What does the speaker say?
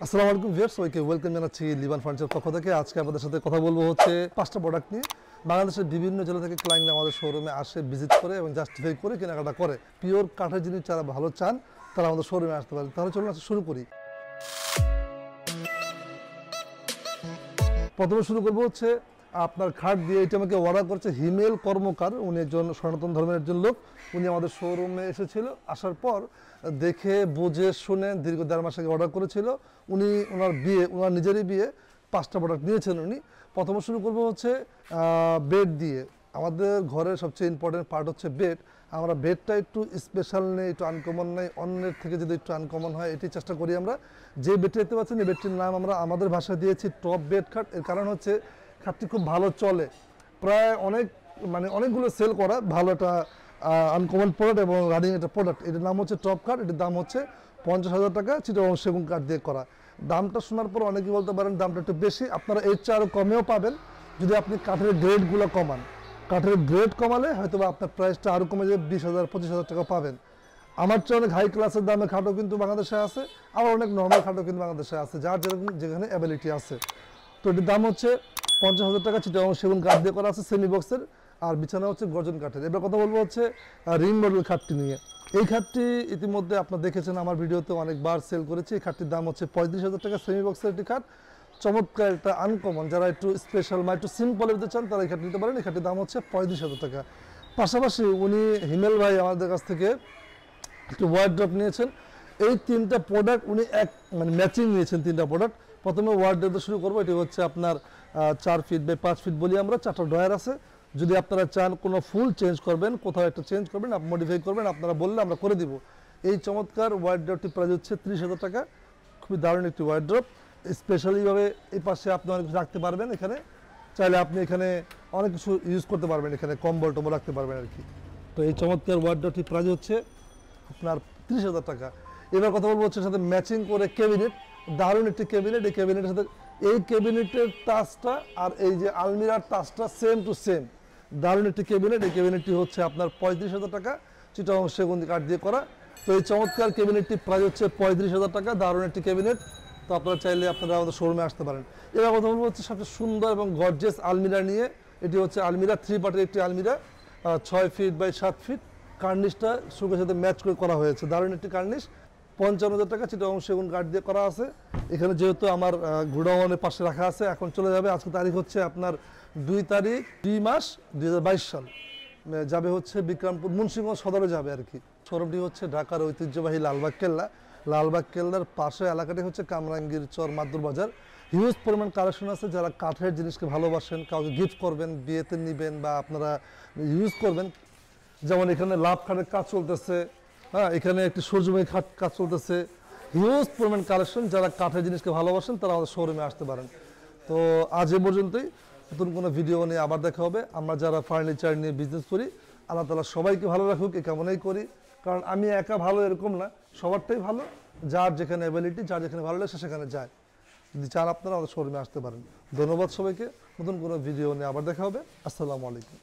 আসসালামু আলাইকুম ভিউয়ার্স, সবাইকে ওয়েলকাম জানাচ্ছি লিবান ফার্নিচার পক্ষ থেকে। আজকে আপনাদের সাথে কথা বলবো হচ্ছে 5টা প্রোডাক্ট নিয়ে। বাংলাদেশের বিভিন্ন জেলা থেকে ক্লায়েন্ট আমাদের শোরুমে আসে, ভিজিট করে এবং জাস্টিফাই করে কেনাকাটা করে। পিওর কাঠের জিনিস যারা ভালো চান তারা আমাদের শোরুমে আসতে পারেন। তাহলে চলুন আজকে শুরু করি। প্রথমে শুরু করবো হচ্ছে আপনার খাট দিয়ে। এটা আমাকে অর্ডার করছে হিমেল কর্মকার। উনি একজন সনাতন ধর্মের একজন লোক। উনি আমাদের শোরুমে এসেছিল, আসার পর দেখে বুঝে শুনে দীর্ঘ 1.5 মাস আগে অর্ডার করেছিল। উনি ওনার নিজেরই বিয়ে 5টা প্রোডাক্ট নিয়েছেন উনি। প্রথমে শুরু করবো হচ্ছে বেড দিয়ে। আমাদের ঘরের সবচেয়ে ইম্পর্টেন্ট পার্ট হচ্ছে বেড। আমরা বেডটা একটু স্পেশাল নেই, একটু আনকমন নেই, অন্যের থেকে যদি একটু আনকমন হয় এটি চেষ্টা করি আমরা। যে বেডটি দেখতে পাচ্ছেন এই বেডটির নাম আমরা আমাদের ভাষায় দিয়েছি টপ বেড খাট। এর কারণ হচ্ছে খাটটি খুব ভালো চলে, প্রায় অনেকগুলো সেল করা ভালো একটা আনকমন প্রোডাক্ট এবং রানিং একটা প্রোডাক্ট। এটার নাম হচ্ছে টপ কাঠ। এটির দাম হচ্ছে 50,000 টাকা, চিটাগং সেগুন কাঠ দিয়ে করা। দামটা শোনার পর অনেকেই বলতে পারেন দামটা একটু বেশি। আপনারা এর চেয়ে আরও কমেও পাবেন যদি আপনি কাঠের গ্রেডগুলো কমান। কাঠের গ্রেড কমালে হয়তো আপনার প্রাইসটা আরও কমে যাবে, 20,000 25,000 টাকা পাবেন। আমার চেয়ে অনেক হাই ক্লাসের দামে খাটও কিন্তু বাংলাদেশে আছে, আবার অনেক নর্মাল খাটও কিন্তু বাংলাদেশে আছে, যার যেখানে অ্যাবিলিটি আছে। তো এটির দাম হচ্ছে 50,000 টাকা, চিটাগং সেগুন কাঠ দিয়ে করা আছে, সেমি বক্সের। আর বিছানা হচ্ছে গর্জন কাঠের। এবার কথা বলবো হচ্ছে রিং মডেল খাটটি নিয়ে। এই খাটটি ইতিমধ্যে আপনারা দেখেছেন, আমার ভিডিওতে অনেকবার সেল করেছি। এই খাটটির দাম হচ্ছে 35,000 টাকা, সেমি বক্সের একটি খাট। চমৎকার একটা আনকমন, যারা একটু স্পেশাল একটু সিম্পল নিতে চান তারা এই খাট নিতে পারেন। এই খাটটির দাম হচ্ছে 35,000 টাকা। পাশাপাশি উনি হিমেল ভাই আমাদের কাছ থেকে একটু ওয়ার্ড্রপ নিয়েছেন। এই 3টা প্রোডাক্ট উনি ম্যাচিং নিয়েছেন 3টা প্রোডাক্ট। প্রথমে ওয়ার্ড্রপ দিয়ে শুরু করবো। এটি হচ্ছে আপনার 4 ফিট বাই 5 ফিট বলি আমরা, 4টা ড্রয়ার আছে। যদি আপনারা চান কোনো ফুল চেঞ্জ করবেন, কোথাও একটা চেঞ্জ করবেন, মডিফাই করবেন, আপনারা বললে আমরা করে দিব। এই চমৎকার ওয়ার্ড্রপটি প্রাইস হচ্ছে 30,000 টাকা। খুবই দারুণ একটি ওয়ার্ড্রপ। স্পেশালিভাবে এই পাশে আপনি অনেক কিছু রাখতে পারবেন। এখানে চাইলে আপনি এখানে অনেক কিছু ইউজ করতে পারবেন, এখানে কম্বল টম্বল রাখতে পারবেন আর কি। তো এই চমৎকার ওয়ার্ড্রপটি প্রাইস হচ্ছে আপনার 30,000 টাকা। এবার কথা বলবো হচ্ছে সাথে ম্যাচিং করে ক্যাবিনেট। দারুণ একটি ক্যাবিনেট। এই ক্যাবিনেটের সাথে এই ক্যাবিনেটের টাচটা আর এই যে আলমিরার টাচটা সেম টু সেম। দারুণ একটি ক্যাবিনেট। এই ক্যাবিনেটটি হচ্ছে আপনার 35,000 টাকা, চিটাগং সেগুন কাঠ দিয়ে করা। তো এই চমৎকার ক্যাবিনেটটি প্রাইস হচ্ছে 35,000 টাকা। দারুণ একটি ক্যাবিনেট। তো আপনারা চাইলে আপনারা আমাদের শোরুমে আসতে পারেন। এবার কথা বলবো হচ্ছে সবচেয়ে সুন্দর এবং গর্জিয়াস আলমিরা নিয়ে। এটি হচ্ছে আলমিরা 3 পার্টের একটি আলমিরা, 6 ফিট বাই 7 ফিট। কার্নিশটা সুখের সাথে ম্যাচ করে করা হয়েছে। দারুণ একটি কার্নিশ। 55,000 টাকা, চিটাগং সেগুন কাঠ দিয়ে করা আছে। এখানে যেহেতু আমার গোডাউনের পাশে রাখা আছে, এখন চলে যাবে। আজকে তারিখ হচ্ছে আপনার 2 তারিখ 2 মাস 2022 সাল। যাবে হচ্ছে বিক্রমপুর মুন্সিগঞ্জ সদরে যাবে আর কি। শোরুমটি হচ্ছে ঢাকার ঐতিহ্যবাহী লালবাগ কেল্লা। লালবাগ কেল্লার পাশে এলাকাটি হচ্ছে কামরাঙ্গীর চর মাদুর বাজার। হিউজ পরিমাণ কালেকশন আছে। যারা কাঠের জিনিসকে ভালোবাসেন, কাউকে গিফট করবেন, বিয়েতে নেবেন বা আপনারা ইউজ করবেন। যেমন এখানে লাভ খাটের কাজ চলতেছে, হ্যাঁ, এখানে একটি সূর্যমুখী খাট কাজ চলতেছে। হিউজ পরিমাণ কালেকশন। যারা কাঠের জিনিসকে ভালোবাসেন তারা আমাদের শোরুমে আসতে পারেন। তো আজ এ পর্যন্তই। নতুন কোনো ভিডিও নিয়ে আবার দেখা হবে। আমরা যারা ফার্নিচার নিয়ে বিজনেস করি, আল্লাহ তাআলা সবাইকে ভালো রাখুক এই কামনাই করি। কারণ আমি একা ভালো এরকম না, সবারটাই ভালো। যার যেখানে অ্যাবিলিটি, যার যেখানে ভালো লাগে সে সেখানে যায়। যদি চান আপনারা আমাদের শোরুমে আসতে পারেন। ধন্যবাদ সবাইকে। নতুন কোনো ভিডিও নিয়ে আবার দেখা হবে। আসসালামু আলাইকুম।